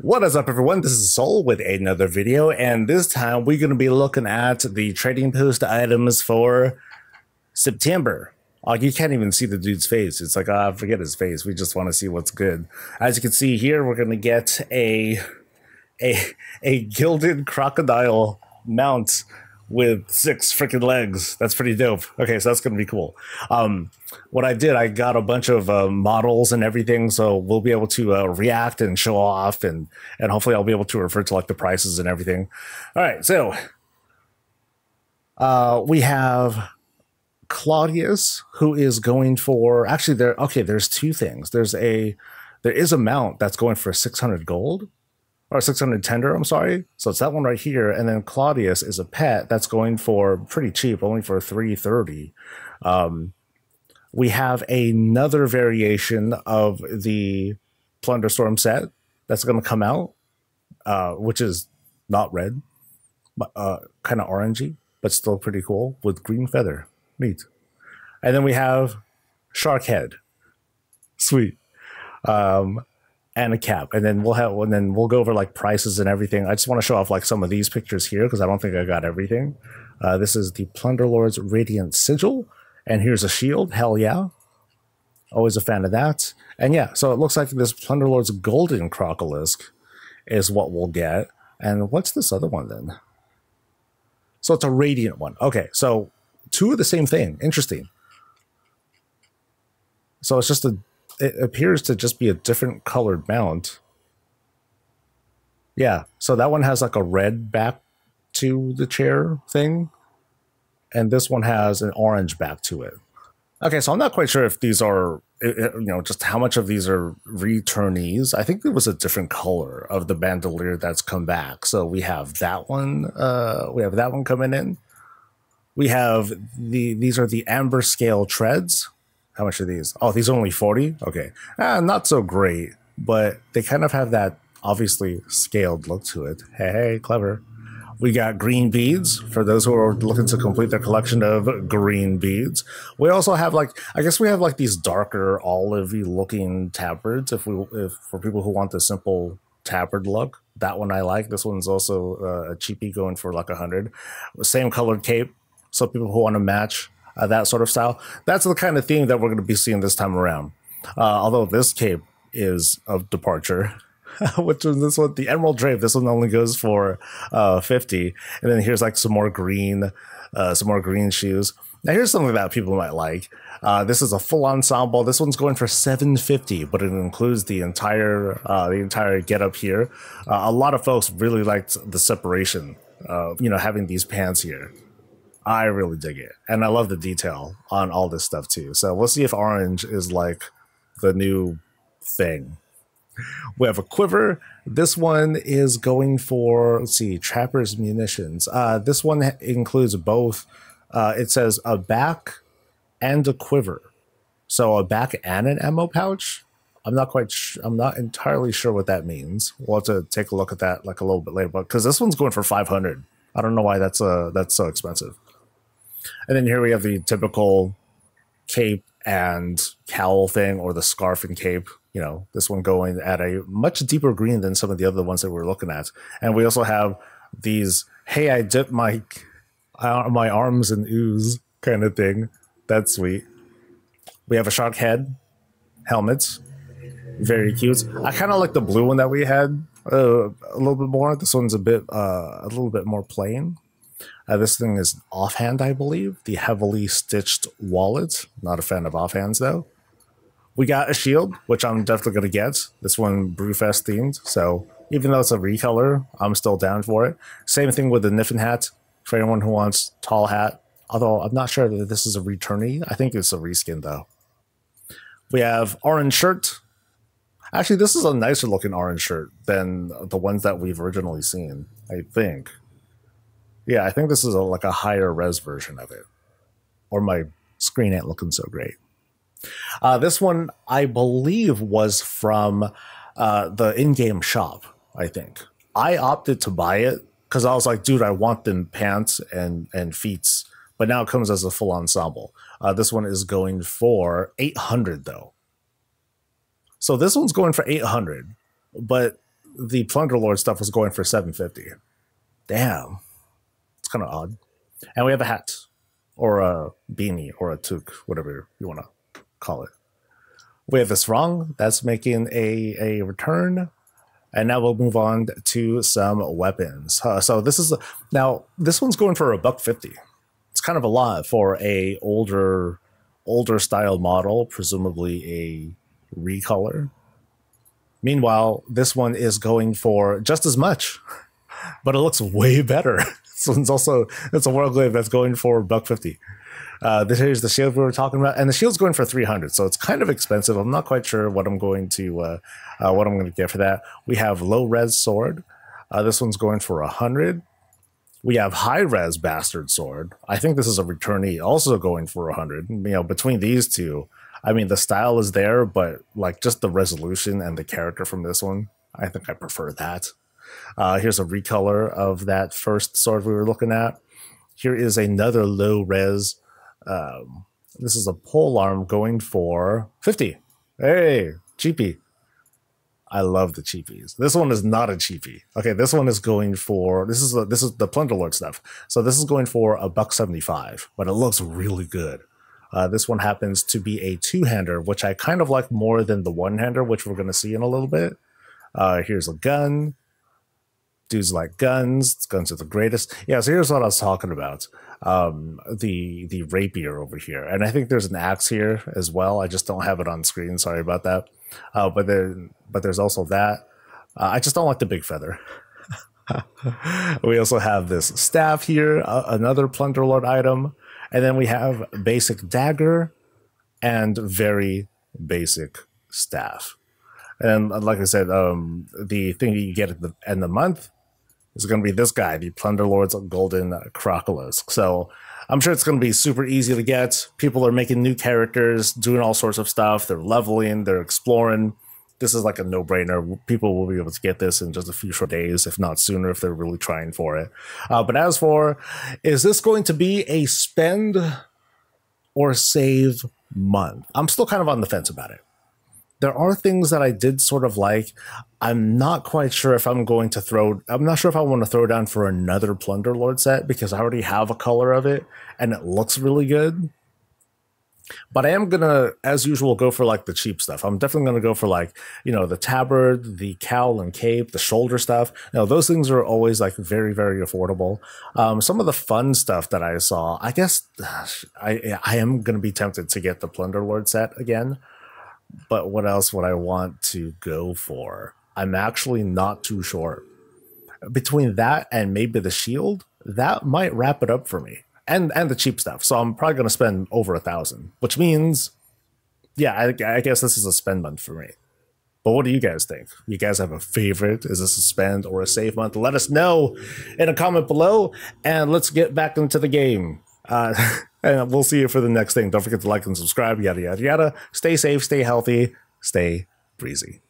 What is up, everyone? This is Soul with another video, and this time we're going to be looking at the trading post items for September. Oh, you can't even see the dude's face. It's like, forget his face. We just want to see what's good. As you can see here, we're going to get a a gilded crocodile mount with 6 freaking legs. That's pretty dope. Okay, so that's gonna be cool. What I did, I got a bunch of models and everything, so we'll be able to react and show off, and hopefully I'll be able to refer to like the prices and everything. All right, so we have Claudius, who is going for, actually there's two things. There is a mount that's going for 600 gold, or 600 tender, I'm sorry. So it's that one right here. And then Claudius is a pet that's going for pretty cheap, only for 330. We have another variation of the Plunderstorm set that's going to come out, which is not red, but kind of orangey, but still pretty cool with green feather. Neat. And then we have Shark Head. Sweet. And a cap, and then we'll go over like prices and everything. I just want to show off like some of these pictures here because I don't think I got everything. This is the Plunderlord's Radiant Sigil, and here's a shield. Hell yeah, always a fan of that. And yeah, so it looks like this Plunderlord's Golden Crocolisk is what we'll get. And what's this other one then? So it's a Radiant one. Okay, so two of the same thing. Interesting. So it's just it appears to just be a different colored mount. Yeah, so that one has like a red back to the chair thing, and this one has an orange back to it. Okay, so I'm not quite sure if these are, just how much of these are returnees. I think there was a different color of the bandolier that's come back. So we have that one. We have that one coming in. We have these are the amber scale treads. How much are these? Oh, these are only 40? Okay. Not so great, but they kind of have that obviously scaled look to it. Hey, clever. We got green beads for those who are looking to complete their collection of green beads. We also have I guess we have like these darker olivey looking tabards if for people who want the simple tabard look. That one I like. This one's also a cheapie going for like 100. Same colored cape. So people who want to match that sort of style. That's the kind of theme that we're going to be seeing this time around. Although this cape is of departure, which is this one, the Emerald Drape. This one only goes for 50. And then here's like some more green shoes. Now here's something that people might like. This is a full ensemble. This one's going for 750, but it includes the entire get up here. A lot of folks really liked the separation of having these pants here. I really dig it. And I love the detail on all this stuff too. So we'll see if orange is like the new thing. We have a quiver. This one is going for, let's see, Trapper's Munitions. This one includes both. It says a back and a quiver. So a back and an ammo pouch. I'm not entirely sure what that means. We'll have to take a look at that like a little bit later, but because this one's going for 500. I don't know why that's so expensive. And then here we have the typical cape and cowl thing, or the scarf and cape. This one going at a much deeper green than some of the other ones that we're looking at. And we also have these, hey, I dipped my arms in ooze kind of thing. That's sweet. We have a shark head helmets. Very cute. I kind of like the blue one that we had a little bit more. This one's a little bit more plain. This thing is offhand, I believe. The heavily stitched wallet. Not a fan of offhands, though. We got a shield, which I'm definitely going to get. This one Brewfest themed. So even though it's a recolor, I'm still down for it. Same thing with the Niffin hat. For anyone who wants tall hat. Although I'm not sure that this is a returnee. I think it's a reskin, though. We have orange shirt. Actually, this is a nicer looking orange shirt than the ones that we've originally seen, I think. Yeah, I think this is like a higher res version of it. Or my screen ain't looking so great. This one, I believe, was from the in-game shop, I think. I opted to buy it because I was like, dude, I want them pants and feets. But now it comes as a full ensemble. This one is going for 800, though. So this one's going for 800. But the Plunderlord stuff was going for 750. Damn, it's kind of odd. And we have a hat, or a beanie, or a toque, whatever you want to call it. We have this wrong. That's making a return. And now we'll move on to some weapons. So this is now this one's going for $150. It's kind of a lot for a older style model, presumably a recolor. Meanwhile, this one is going for just as much, but it looks way better. This one's also, it's a Warglaive that's going for $150. This here's the shield we were talking about, and the shield's going for 300, so it's kind of expensive. I'm not quite sure what I'm going to get for that. We have low res sword. This one's going for 100. We have high res bastard sword. I think this is a returnee, also going for 100. You know, between these two, I mean, the style is there, but like just the resolution and the character from this one, I think I prefer that. Here's a recolor of that first sword we were looking at. Here is another low res. This is a pole arm going for 50. Hey, cheapie. I love the cheapies. This one is not a cheapie. Okay, this one is going for, this is the Plunderlord stuff. So this is going for $175, but it looks really good. This one happens to be a two-hander, which I kind of like more than the one-hander, which we're going to see in a little bit. Here's a gun. Dudes like guns. Guns are the greatest. Yeah, so here's what I was talking about. The rapier over here. And I think there's an axe here as well. I just don't have it on screen. Sorry about that. But there's also that. I just don't like the big feather. We also have this staff here, another Plunderlord item. And then we have basic dagger and very basic staff. And like I said, the thing that you get at the end of the month is going to be this guy, the Plunderlord's Golden Crocolisk. So I'm sure it's going to be super easy to get. People are making new characters, doing all sorts of stuff. They're leveling, they're exploring. This is like a no-brainer. People will be able to get this in just a few short days, if not sooner, if they're really trying for it. But as for, is this going to be a spend or save month? I'm still kind of on the fence about it. There are things that I did sort of like. I'm not quite sure if I'm going to I'm not sure if I want to throw down for another Plunderlord set because I already have a color of it and it looks really good. But I am going to, as usual, go for like the cheap stuff. I'm definitely going to go for like, you know, the tabard, the cowl and cape, the shoulder stuff. You know, those things are always like very, very affordable. Some of the fun stuff that I saw, I guess I am going to be tempted to get the Plunderlord set again. But what else would I want to go for? I'm actually not too sure. Between that and maybe the shield, that might wrap it up for me. And the cheap stuff. So I'm probably going to spend over 1,000, which means, yeah, I guess this is a spend month for me. But what do you guys think? You guys have a favorite? Is this a spend or a save month? Let us know in a comment below, and let's get back into the game. And we'll see you for the next thing. Don't forget to like and subscribe, yada, yada, yada. Stay safe, stay healthy, stay breezy.